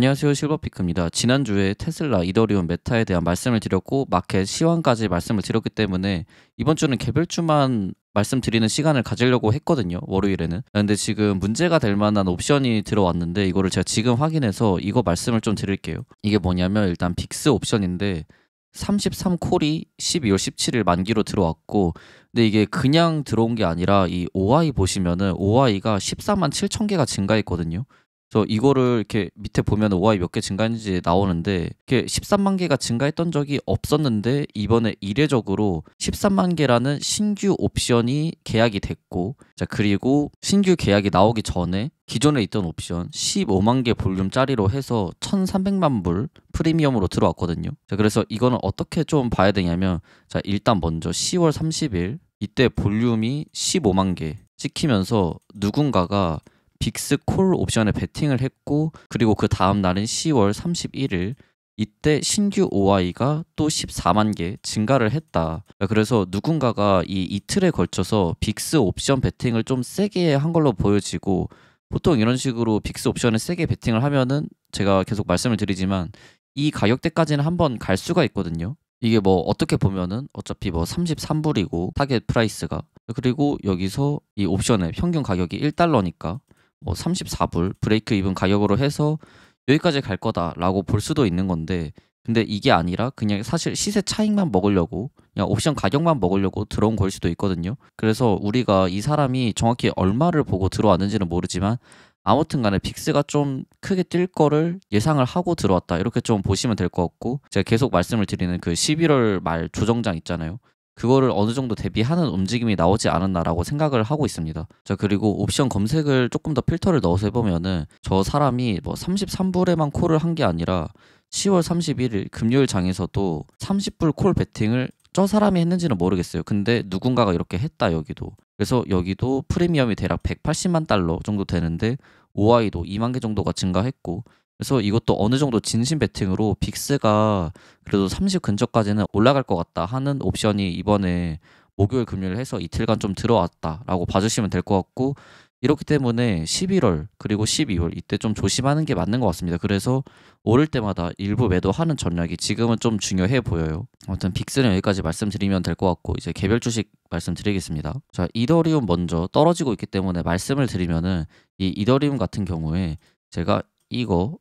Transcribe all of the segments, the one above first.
안녕하세요. 실버피크입니다. 지난주에 테슬라, 이더리움, 메타에 대한 말씀을 드렸고 마켓 시황까지 말씀을 드렸기 때문에 이번 주는 개별주만 말씀드리는 시간을 가지려고 했거든요. 월요일에는. 근데 지금 문제가 될 만한 옵션이 들어왔는데 이거를 제가 지금 확인해서 이거 말씀을 좀 드릴게요. 이게 뭐냐면 일단 빅스 옵션인데 33콜이 12월 17일 만기로 들어왔고, 근데 이게 그냥 들어온 게 아니라 이 OI 보시면은 OI가 14만 7천 개가 증가했거든요. 그래서 이거를 이렇게 밑에 보면 OI 몇 개 증가했는지 나오는데 이렇게 13만 개가 증가했던 적이 없었는데 이번에 이례적으로 13만 개라는 신규 옵션이 계약이 됐고, 자 그리고 신규 계약이 나오기 전에 기존에 있던 옵션 15만 개 볼륨짜리로 해서 1,300만 불 프리미엄으로 들어왔거든요. 자 그래서 이거는 어떻게 좀 봐야 되냐면, 자 일단 먼저 10월 30일 이때 볼륨이 15만 개 찍히면서 누군가가 빅스 콜 옵션에 베팅을 했고, 그리고 그 다음 날인 10월 31일 이때 신규 OI가 또 14만 개 증가를 했다. 그래서 누군가가 이 이틀에 걸쳐서 빅스 옵션 베팅을 좀 세게 한 걸로 보여지고, 보통 이런 식으로 빅스 옵션에 세게 베팅을 하면은 제가 계속 말씀을 드리지만 이 가격대까지는 한번 갈 수가 있거든요. 이게 뭐 어떻게 보면은 어차피 뭐 33불이고 타겟 프라이스가, 그리고 여기서 이 옵션의 평균 가격이 1달러니까 뭐 34불 브레이크 이븐 가격으로 해서 여기까지 갈 거다라고 볼 수도 있는 건데, 근데 이게 아니라 그냥 사실 시세 차익만 먹으려고 그냥 옵션 가격만 먹으려고 들어온 걸 수도 있거든요. 그래서 우리가 이 사람이 정확히 얼마를 보고 들어왔는지는 모르지만 아무튼 간에 빅스가 좀 크게 뛸 거를 예상을 하고 들어왔다, 이렇게 좀 보시면 될 것 같고, 제가 계속 말씀을 드리는 그 11월 말 조정장 있잖아요. 그거를 어느 정도 대비하는 움직임이 나오지 않았나라고 생각을 하고 있습니다. 자 그리고 옵션 검색을 조금 더 필터를 넣어서 해보면은 저 사람이 뭐 33불에만 콜을 한 게 아니라 10월 31일 금요일 장에서도 30불 콜 베팅을 저 사람이 했는지는 모르겠어요. 근데 누군가가 이렇게 했다 여기도. 그래서 여기도 프리미엄이 대략 180만 달러 정도 되는데 OI도 2만 개 정도가 증가했고, 그래서 이것도 어느 정도 진심 베팅으로 빅스가 그래도 30 근처까지는 올라갈 것 같다 하는 옵션이 이번에 목요일 금요일 해서 이틀간 좀 들어왔다라고 봐주시면 될 것 같고, 이렇기 때문에 11월 그리고 12월 이때 좀 조심하는 게 맞는 것 같습니다. 그래서 오를 때마다 일부 매도하는 전략이 지금은 좀 중요해 보여요. 아무튼 빅스는 여기까지 말씀드리면 될 것 같고, 이제 개별 주식 말씀드리겠습니다. 자 이더리움 먼저 떨어지고 있기 때문에 말씀을 드리면은, 이 이더리움 같은 경우에 제가 이거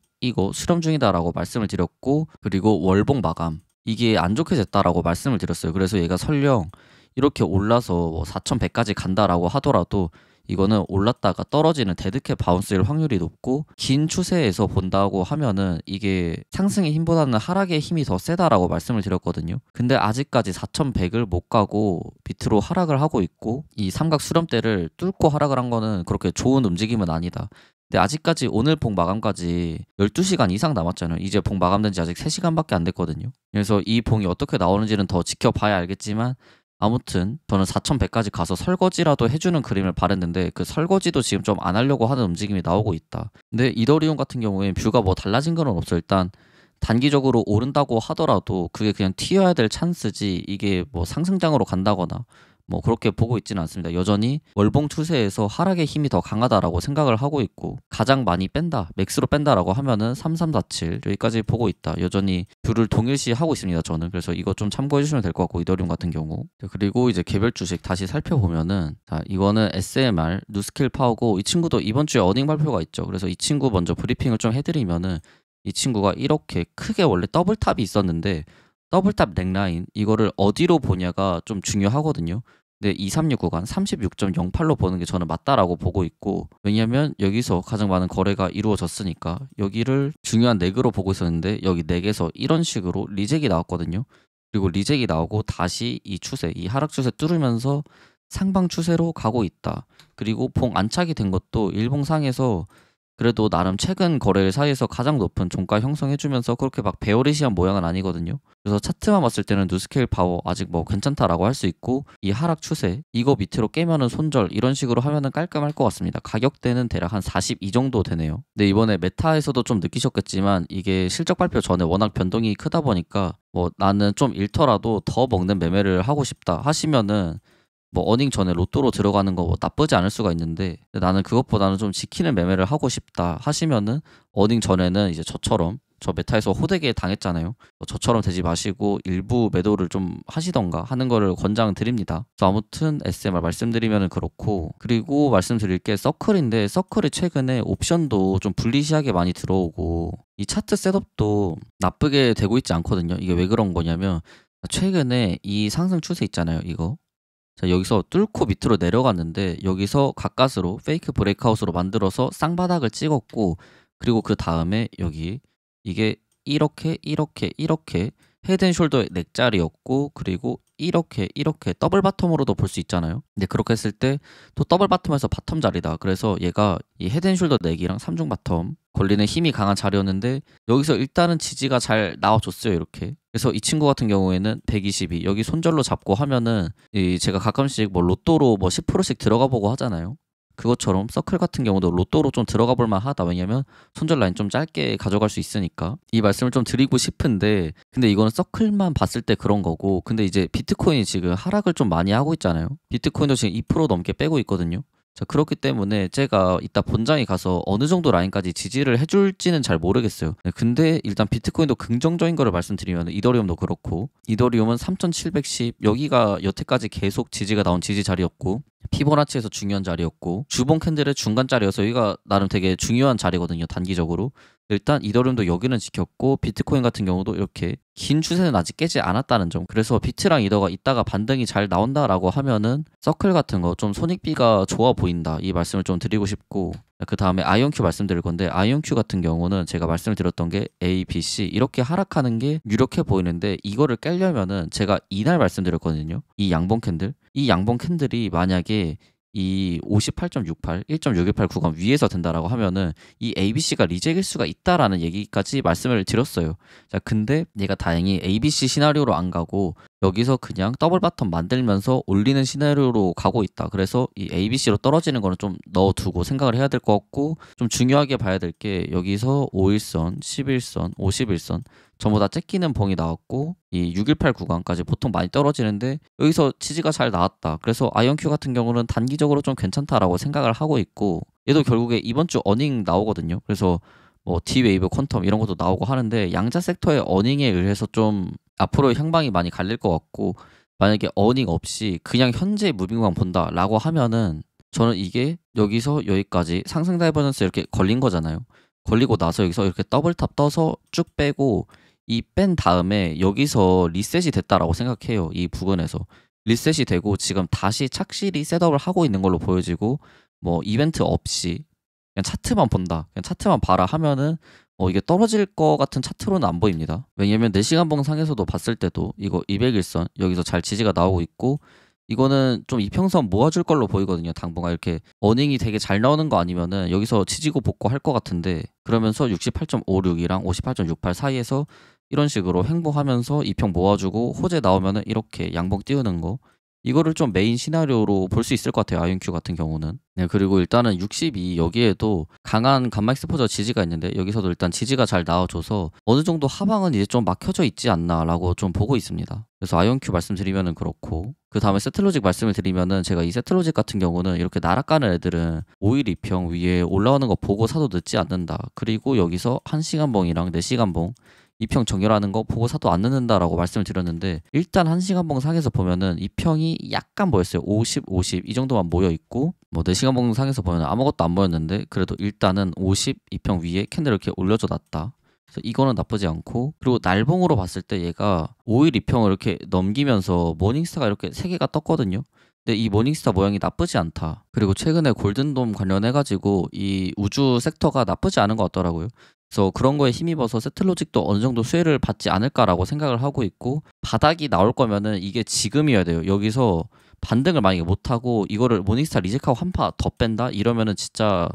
수렴 중이다라고 말씀을 드렸고, 그리고 월봉 마감 이게 안 좋게 됐다라고 말씀을 드렸어요. 그래서 얘가 설령 이렇게 올라서 뭐 4,100까지 간다라고 하더라도 이거는 올랐다가 떨어지는 데드캣 바운스일 확률이 높고, 긴 추세에서 본다고 하면은 이게 상승의 힘보다는 하락의 힘이 더 세다라고 말씀을 드렸거든요. 근데 아직까지 4,100을 못 가고 밑으로 하락을 하고 있고, 이 삼각 수렴대를 뚫고 하락을 한 거는 그렇게 좋은 움직임은 아니다. 근데 아직까지 오늘 봉 마감까지 12시간 이상 남았잖아요. 이제 봉 마감된 지 아직 3시간밖에 안 됐거든요. 그래서 이 봉이 어떻게 나오는지는 더 지켜봐야 알겠지만, 아무튼 저는 4,100까지 가서 설거지라도 해주는 그림을 바랬는데 그 설거지도 지금 좀 안 하려고 하는 움직임이 나오고 있다. 근데 이더리움 같은 경우에 뷰가 뭐 달라진 건 없어요. 일단 단기적으로 오른다고 하더라도 그게 그냥 튀어야 될 찬스지 이게 뭐 상승장으로 간다거나 뭐 그렇게 보고 있지는 않습니다. 여전히 월봉 추세에서 하락의 힘이 더 강하다라고 생각을 하고 있고, 가장 많이 뺀다, 맥스로 뺀다라고 하면은 3347 여기까지 보고 있다. 여전히 뷰를 동일시 하고 있습니다. 저는. 그래서 이거 좀 참고해 주시면 될 것 같고, 이더리움 같은 경우. 그리고 이제 개별 주식 다시 살펴보면은, 자 이거는 SMR 누스킬 파워고, 이 친구도 이번 주에 어닝 발표가 있죠. 그래서 이 친구 먼저 브리핑을 좀 해드리면은, 이 친구가 이렇게 크게 원래 더블탑이 있었는데 더블탑 넥라인 이거를 어디로 보냐가 좀 중요하거든요. 근데 236 구간 36.08로 보는 게 저는 맞다라고 보고 있고, 왜냐면 여기서 가장 많은 거래가 이루어졌으니까 여기를 중요한 넥으로 보고 있었는데 여기 넥에서 이런 식으로 리젝이 나왔거든요. 그리고 리젝이 나오고 다시 이 추세, 이 하락 추세 뚫으면서 상방 추세로 가고 있다. 그리고 봉 안착이 된 것도 일봉상에서 그래도 나름 최근 거래일 사이에서 가장 높은 종가 형성해주면서 그렇게 막 베어리시한 모양은 아니거든요. 그래서 차트만 봤을 때는 누스케일 파워 아직 뭐 괜찮다라고 할 수 있고, 이 하락 추세 이거 밑으로 깨면은 손절 이런 식으로 하면은 깔끔할 것 같습니다. 가격대는 대략 한 42 정도 되네요. 근데 이번에 메타에서도 좀 느끼셨겠지만 이게 실적 발표 전에 워낙 변동이 크다 보니까 뭐 나는 좀 잃더라도 더 먹는 매매를 하고 싶다 하시면은 뭐 어닝 전에 로또로 들어가는 거 뭐 나쁘지 않을 수가 있는데 나는 그것보다는 좀 지키는 매매를 하고 싶다 하시면은 어닝 전에는 이제 저처럼 저 메타에서 호되게 당했잖아요. 저처럼 되지 마시고 일부 매도를 좀 하시던가 하는 거를 권장드립니다. 그래서 아무튼 SMR 말씀드리면은 그렇고, 그리고 말씀드릴 게 서클인데 서클이 최근에 옵션도 좀 불리시하게 많이 들어오고 이 차트 셋업도 나쁘게 되고 있지 않거든요. 이게 왜 그런 거냐면 최근에 이 상승 추세 있잖아요. 이거 자, 여기서 뚫고 밑으로 내려갔는데 여기서 가까스로 페이크 브레이크아웃으로 만들어서 쌍바닥을 찍었고, 그리고 그 다음에 여기 이게 이렇게 헤드앤숄더의 넥자리였고, 그리고 이렇게 더블 바텀으로도 볼 수 있잖아요. 근데 그렇게 했을 때 또 더블 바텀에서 바텀 자리다. 그래서 얘가 이 헤드앤숄더 넥이랑 3중 바텀 걸리는 힘이 강한 자리였는데 여기서 일단은 지지가 잘 나와줬어요. 이렇게. 그래서 이 친구 같은 경우에는 122 여기 손절로 잡고 하면은 이 제가 가끔씩 뭐 로또로 뭐 10%씩 들어가 보고 하잖아요. 그것처럼 서클 같은 경우도 로또로 좀 들어가 볼 만하다. 왜냐면 손절 라인 좀 짧게 가져갈 수 있으니까. 이 말씀을 좀 드리고 싶은데 근데 이거는 서클만 봤을 때 그런 거고, 근데 이제 비트코인이 지금 하락을 좀 많이 하고 있잖아요. 비트코인도 지금 2% 넘게 빼고 있거든요. 자, 그렇기 때문에 제가 이따 본장에 가서 어느 정도 라인까지 지지를 해줄지는 잘 모르겠어요. 네, 근데 일단 비트코인도 긍정적인 거를 말씀드리면 이더리움도 그렇고, 이더리움은 3710 여기가 여태까지 계속 지지가 나온 지지 자리였고, 피보나치에서 중요한 자리였고, 주봉 캔들의 중간 자리여서 여기가 나름 되게 중요한 자리거든요. 단기적으로. 일단 이더리움도 여기는 지켰고, 비트코인 같은 경우도 이렇게 긴 추세는 아직 깨지 않았다는 점. 그래서 비트랑 이더가 이따가 반등이 잘 나온다라고 하면은 서클 같은 거 좀 손익비가 좋아 보인다, 이 말씀을 좀 드리고 싶고, 그 다음에 아이온큐 말씀드릴 건데, 아이온큐 같은 경우는 제가 말씀을 드렸던 게 A, B, C 이렇게 하락하는 게 유력해 보이는데, 이거를 깨려면은 제가 이날 말씀드렸거든요. 이 양봉 캔들, 이 양봉 캔들이 만약에 이 58.68, 1.618 구간 위에서 된다라고 하면은 이 ABC가 리젝일 수가 있다라는 얘기까지 말씀을 드렸어요. 자, 근데 얘가 다행히 ABC 시나리오로 안 가고 여기서 그냥 더블 바텀 만들면서 올리는 시나리오로 가고 있다. 그래서 이 ABC로 떨어지는 거는 좀 넣어두고 생각을 해야 될 것 같고, 좀 중요하게 봐야 될 게 여기서 5일선, 11선, 51선 전부 다 째끼는 봉이 나왔고, 이 618 구간까지 보통 많이 떨어지는데 여기서 지지가 잘 나왔다. 그래서 아이온큐 같은 경우는 단기적으로 좀 괜찮다라고 생각을 하고 있고, 얘도 결국에 이번 주 어닝 나오거든요. 그래서 뭐 D웨이브 퀀텀 이런 것도 나오고 하는데 양자 섹터의 어닝에 의해서 좀 앞으로 향방이 많이 갈릴 것 같고, 만약에 어닝 없이 그냥 현재 무빙만 본다라고 하면은 저는 이게 여기서 여기까지 상승 다이버전스 이렇게 걸린 거잖아요. 걸리고 나서 여기서 이렇게 더블탑 떠서 쭉 빼고 이 뺀 다음에 여기서 리셋이 됐다라고 생각해요. 이 부근에서 리셋이 되고 지금 다시 착실히 셋업을 하고 있는 걸로 보여지고, 뭐 이벤트 없이 그냥 차트만 본다, 그냥 차트만 봐라 하면은 이게 떨어질 것 같은 차트로는 안 보입니다. 왜냐면 4시간 봉상에서도 봤을 때도 이거 200일선 여기서 잘 지지가 나오고 있고, 이거는 좀 이평선 모아줄 걸로 보이거든요. 당분간 이렇게 어닝이 되게 잘 나오는 거 아니면은 여기서 지지고 볶고 할 것 같은데, 그러면서 68.56이랑 58.68 사이에서 이런 식으로 횡보하면서 이평 모아주고 호재 나오면은 이렇게 양봉 띄우는 거, 이거를 좀 메인 시나리오로 볼 수 있을 것 같아요. 아이온큐 같은 경우는. 네, 그리고 일단은 62 여기에도 강한 감마 익스포저 지지가 있는데 여기서도 일단 지지가 잘 나와줘서 어느 정도 하방은 이제 좀 막혀져 있지 않나라고 좀 보고 있습니다. 그래서 아이온큐 말씀드리면은 그렇고, 그 다음에 세트로직 말씀을 드리면은 제가 이 세트로직 같은 경우는 이렇게 날아가는 애들은 5일 이평 위에 올라오는 거 보고 사도 늦지 않는다. 그리고 여기서 1시간 봉이랑 4시간 봉 이평 정렬하는 거 보고 사도 안 늦는다라고 말씀을 드렸는데, 일단 1시간 봉 상에서 보면은 이평이 약간 보였어요. 50, 50 이 정도만 모여 있고, 뭐 4시간 봉 상에서 보면 아무것도 안 보였는데 그래도 일단은 50 이평 위에 캔들 이렇게 올려줘 놨다. 그래서 이거는 나쁘지 않고, 그리고 날봉으로 봤을 때 얘가 5일 이평을 이렇게 넘기면서 모닝스타가 이렇게 3개가 떴거든요. 근데 이 모닝스타 모양이 나쁘지 않다. 그리고 최근에 골든돔 관련해가지고 이 우주 섹터가 나쁘지 않은 것 같더라고요. 그래서 그런 거에 힘입어서 세트로직도 어느 정도 수혜를 받지 않을까라고 생각을 하고 있고, 바닥이 나올 거면은 이게 지금이어야 돼요. 여기서 반등을 만약에 못하고 이거를 모닝스타 리젝하고 한 파 더 뺀다 이러면은 진짜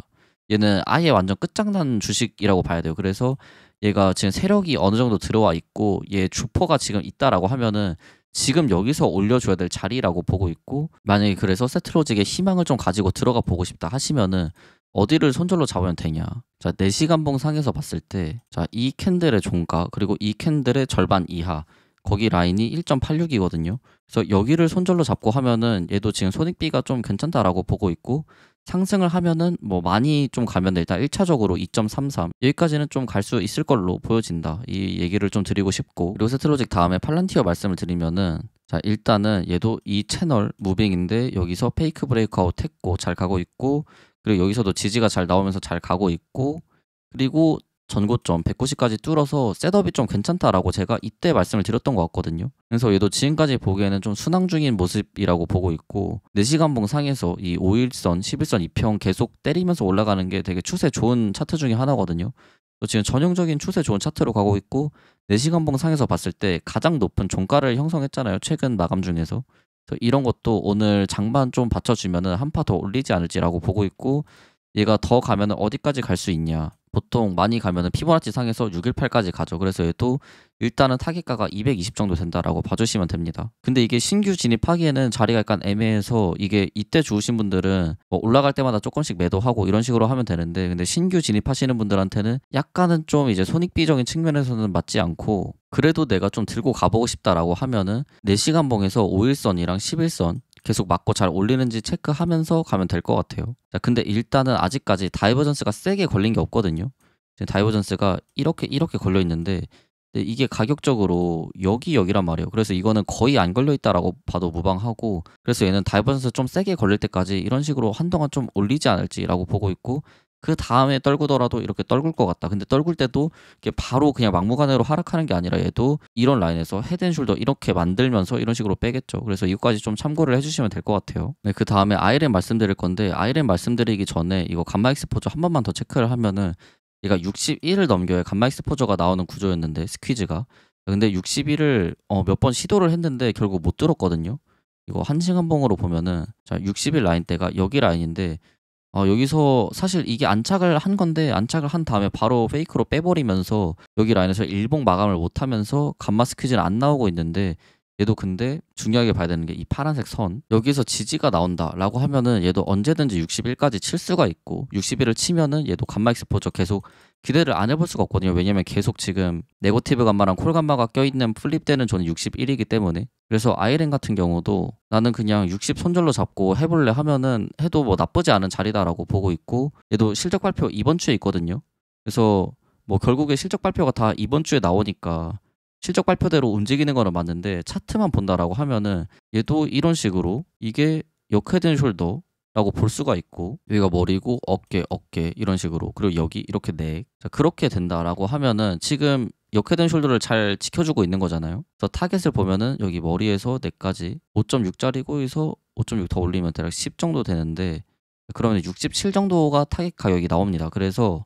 얘는 아예 완전 끝장난 주식이라고 봐야 돼요. 그래서 얘가 지금 세력이 어느 정도 들어와 있고 얘 주포가 지금 있다라고 하면은 지금 여기서 올려줘야 될 자리라고 보고 있고, 만약에 그래서 세트로직의 희망을 좀 가지고 들어가 보고 싶다 하시면은 어디를 손절로 잡으면 되냐. 자, 4시간 봉 상에서 봤을 때, 자, 이 캔들의 종가, 그리고 이 캔들의 절반 이하, 거기 라인이 1.86이거든요. 그래서 여기를 손절로 잡고 하면은 얘도 지금 손익비가 좀 괜찮다라고 보고 있고, 상승을 하면은 뭐 많이 좀 가면 일단 1차적으로 2.33 여기까지는 좀 갈 수 있을 걸로 보여진다. 이 얘기를 좀 드리고 싶고, 그리고 세트로직 다음에 팔란티어 말씀을 드리면은, 자 일단은 얘도 이 채널 무빙인데 여기서 페이크 브레이크아웃 했고 잘 가고 있고, 그리고 여기서도 지지가 잘 나오면서 잘 가고 있고, 그리고 전고점 190까지 뚫어서 셋업이 좀 괜찮다라고 제가 이때 말씀을 드렸던 것 같거든요. 그래서 얘도 지금까지 보기에는 좀 순항 중인 모습이라고 보고 있고, 4시간봉 상에서 이 5일선, 11선 2평 계속 때리면서 올라가는 게 되게 추세 좋은 차트 중에 하나거든요. 지금 전형적인 추세 좋은 차트로 가고 있고, 4시간봉 상에서 봤을 때 가장 높은 종가를 형성했잖아요. 최근 마감 중에서. 그래서 이런 것도 오늘 장반 좀 받쳐주면은 한 파 더 올리지 않을지라고 보고 있고, 얘가 더 가면은 어디까지 갈 수 있냐. 보통 많이 가면은 피보나치 상에서 618까지 가죠. 그래서 얘도 일단은 타깃가가 220 정도 된다라고 봐주시면 됩니다. 근데 이게 신규 진입하기에는 자리가 약간 애매해서, 이게 이때 주우신 분들은 뭐 올라갈 때마다 조금씩 매도하고 이런 식으로 하면 되는데, 근데 신규 진입하시는 분들한테는 약간은 좀 이제 손익비적인 측면에서는 맞지 않고, 그래도 내가 좀 들고 가보고 싶다라고 하면은 4시간봉에서 5일선이랑 11선 계속 맞고 잘 올리는지 체크하면서 가면 될 것 같아요. 자, 근데 일단은 아직까지 다이버전스가 세게 걸린 게 없거든요. 지금 다이버전스가 이렇게 걸려 있는데, 근데 이게 가격적으로 여기란 말이에요. 그래서 이거는 거의 안 걸려 있다라고 봐도 무방하고, 그래서 얘는 다이버전스 좀 세게 걸릴 때까지 이런 식으로 한동안 좀 올리지 않을지라고 보고 있고, 그 다음에 떨구더라도 이렇게 떨굴 것 같다. 근데 떨굴 때도 이게 바로 그냥 막무가내로 하락하는 게 아니라 얘도 이런 라인에서 헤드앤숄더 이렇게 만들면서 이런 식으로 빼겠죠. 그래서 이거까지 좀 참고를 해주시면 될 것 같아요. 네, 그 다음에 아이램 말씀드릴 건데, 아이램 말씀드리기 전에 이거 감마 익스포저 한 번만 더 체크를 하면은, 얘가 61을 넘겨야 감마 익스포저가 나오는 구조였는데, 스퀴즈가. 근데 61을 몇 번 시도를 했는데 결국 못 들었거든요. 이거 한시간봉으로 보면은, 자 60일 라인 대가 여기 라인인데, 여기서 사실 이게 안착을 한 건데, 안착을 한 다음에 바로 페이크로 빼버리면서 여기 라인에서 일봉 마감을 못하면서 감마 스퀴즈는 안 나오고 있는데, 얘도 근데 중요하게 봐야 되는 게 이 파란색 선, 여기서 지지가 나온다라고 하면은 얘도 언제든지 61까지 칠 수가 있고, 61을 치면은 얘도 감마 익스포저 계속 기대를 안 해볼 수가 없거든요. 왜냐면 계속 지금 네거티브 감마랑 콜 감마가 껴있는 플립되는 존이 61이기 때문에. 그래서 아이렌 같은 경우도 나는 그냥 60 손절로 잡고 해볼래 하면은 해도 뭐 나쁘지 않은 자리다라고 보고 있고, 얘도 실적 발표 이번 주에 있거든요. 그래서 뭐 결국에 실적 발표가 다 이번 주에 나오니까 실적 발표대로 움직이는 거는 맞는데, 차트만 본다라고 하면은 얘도 이런 식으로 이게 역헤드앤숄더라고 볼 수가 있고, 여기가 머리고 어깨 이런 식으로, 그리고 여기 이렇게 넥, 자, 그렇게 된다라고 하면은 지금 역헤드앤숄더를 잘 지켜주고 있는 거잖아요. 그래서 타겟을 보면은 여기 머리에서 넥까지 5.6짜리고 해서 5.6 더 올리면 대략 10 정도 되는데, 그러면 67 정도가 타겟 가격이 나옵니다. 그래서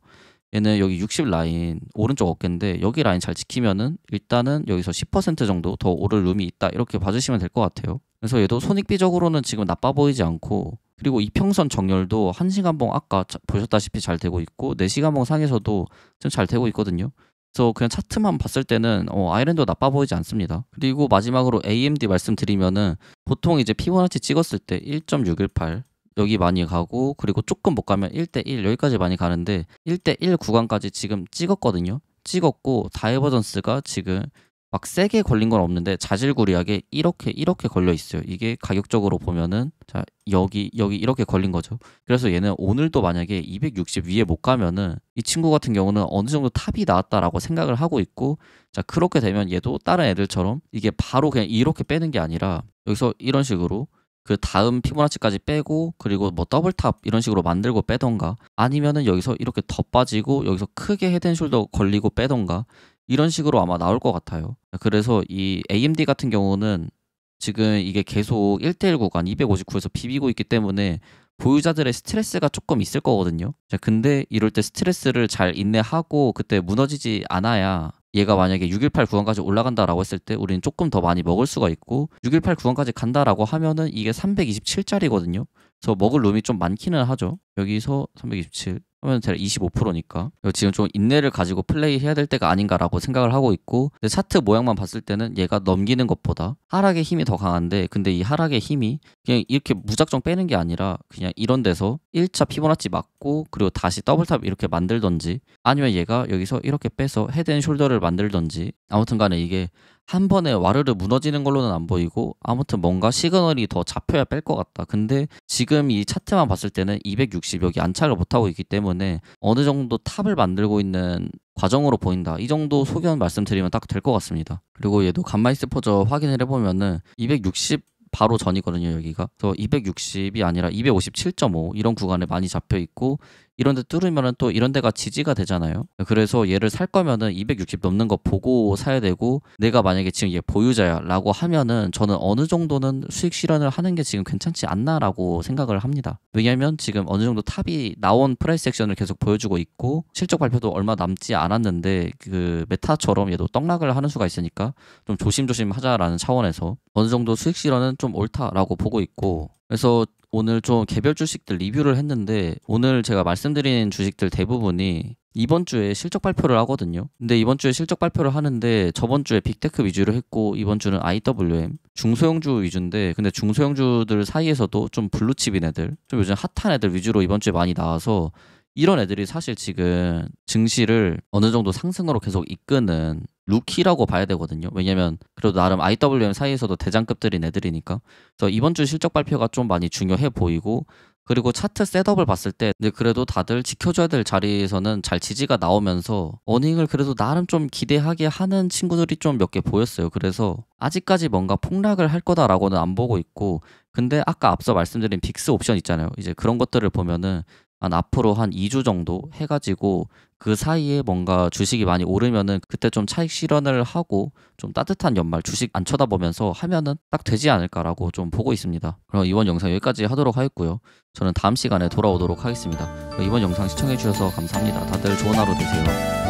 얘는 여기 60 라인 오른쪽 어깨인데, 여기 라인 잘 지키면은 일단은 여기서 10% 정도 더 오를 룸이 있다, 이렇게 봐주시면 될 것 같아요. 그래서 얘도 손익비적으로는 지금 나빠 보이지 않고, 그리고 이평선 정렬도 1시간봉 아까 보셨다시피 잘 되고 있고, 4시간봉 상에서도 좀 잘 되고 있거든요. 그래서 그냥 차트만 봤을 때는 아이랜도 나빠 보이지 않습니다. 그리고 마지막으로 AMD 말씀드리면은, 보통 이제 피보나치 찍었을 때 1.618 여기 많이 가고, 그리고 조금 못 가면 1대1 여기까지 많이 가는데, 1대1 구간까지 지금 찍었거든요. 찍었고 다이버전스가 지금 막 세게 걸린 건 없는데 자질구리하게 이렇게 걸려 있어요. 이게 가격적으로 보면은, 자 여기 이렇게 걸린 거죠. 그래서 얘는 오늘도 만약에 260 위에 못 가면은 이 친구 같은 경우는 어느 정도 탑이 나왔다라고 생각을 하고 있고, 자 그렇게 되면 얘도 다른 애들처럼 이게 바로 그냥 이렇게 빼는 게 아니라 여기서 이런 식으로 그 다음 피보나치까지 빼고, 그리고 뭐 더블탑 이런 식으로 만들고 빼던가, 아니면은 여기서 이렇게 더 빠지고 여기서 크게 헤드앤숄더 걸리고 빼던가, 이런 식으로 아마 나올 것 같아요. 그래서 이 AMD 같은 경우는 지금 이게 계속 1대1 구간 259에서 비비고 있기 때문에 보유자들의 스트레스가 조금 있을 거거든요. 자, 근데 이럴 때 스트레스를 잘 인내하고 그때 무너지지 않아야, 얘가 만약에 618 구간까지 올라간다라고 했을 때 우리는 조금 더 많이 먹을 수가 있고, 618 구간까지 간다라고 하면은 이게 327짜리거든요. 그래서 먹을 룸이 좀 많기는 하죠. 여기서 327 하면 제가 25%니까 지금 좀 인내를 가지고 플레이해야 될 때가 아닌가라고 생각을 하고 있고, 근데 차트 모양만 봤을 때는 얘가 넘기는 것보다 하락의 힘이 더 강한데, 근데 이 하락의 힘이 그냥 이렇게 무작정 빼는 게 아니라 그냥 이런 데서 1차 피보나치 맞고 그리고 다시 더블탑 이렇게 만들던지, 아니면 얘가 여기서 이렇게 빼서 헤드앤숄더를 만들던지, 아무튼 간에 이게 한 번에 와르르 무너지는 걸로는 안 보이고 아무튼 뭔가 시그널이 더 잡혀야 뺄 것 같다. 근데 지금 이 차트만 봤을 때는 260 여기 안착을 못하고 있기 때문에 어느 정도 탑을 만들고 있는 과정으로 보인다. 이 정도 소견 말씀드리면 딱 될 것 같습니다. 그리고 얘도 감마이스포저 확인을 해보면은 260 바로 전이거든요, 여기가. 그래서 260이 아니라 257.5 이런 구간에 많이 잡혀 있고, 이런 데 뚫으면은 또 이런 데가 지지가 되잖아요. 그래서 얘를 살 거면은 260 넘는 거 보고 사야 되고, 내가 만약에 지금 얘 보유자야 라고 하면은 저는 어느 정도는 수익 실현을 하는 게 지금 괜찮지 않나 라고 생각을 합니다. 왜냐면 지금 어느 정도 탑이 나온 프라이스 액션을 계속 보여주고 있고, 실적 발표도 얼마 남지 않았는데 그 메타처럼 얘도 떡락을 하는 수가 있으니까 좀 조심조심 하자라는 차원에서 어느 정도 수익 실현은 좀 옳다라고 보고 있고, 그래서 오늘 좀 개별 주식들 리뷰를 했는데, 오늘 제가 말씀드린 주식들 대부분이 이번 주에 실적 발표를 하거든요. 근데 이번 주에 실적 발표를 하는데 저번 주에 빅테크 위주로 했고, 이번 주는 IWM 중소형주 위주인데, 근데 중소형주들 사이에서도 좀 블루칩인 애들, 좀 요즘 핫한 애들 위주로 이번 주에 많이 나와서 이런 애들이 사실 지금 증시를 어느 정도 상승으로 계속 이끄는 루키라고 봐야 되거든요. 왜냐면 그래도 나름 IWM 사이에서도 대장급들인 애들이니까. 그래서 이번 주 실적 발표가 좀 많이 중요해 보이고, 그리고 차트 셋업을 봤을 때 근데 그래도 다들 지켜줘야 될 자리에서는 잘 지지가 나오면서 어닝을 그래도 나름 좀 기대하게 하는 친구들이 좀 몇 개 보였어요. 그래서 아직까지 뭔가 폭락을 할 거다라고는 안 보고 있고, 근데 아까 앞서 말씀드린 빅스 옵션 있잖아요. 이제 그런 것들을 보면은 앞으로 한 2주 정도 해가지고 그 사이에 뭔가 주식이 많이 오르면은 그때 좀 차익 실현을 하고 좀 따뜻한 연말 주식 안 쳐다보면서 하면은 딱 되지 않을까라고 좀 보고 있습니다. 그럼 이번 영상 여기까지 하도록 하겠고요. 저는 다음 시간에 돌아오도록 하겠습니다. 이번 영상 시청해주셔서 감사합니다. 다들 좋은 하루 되세요.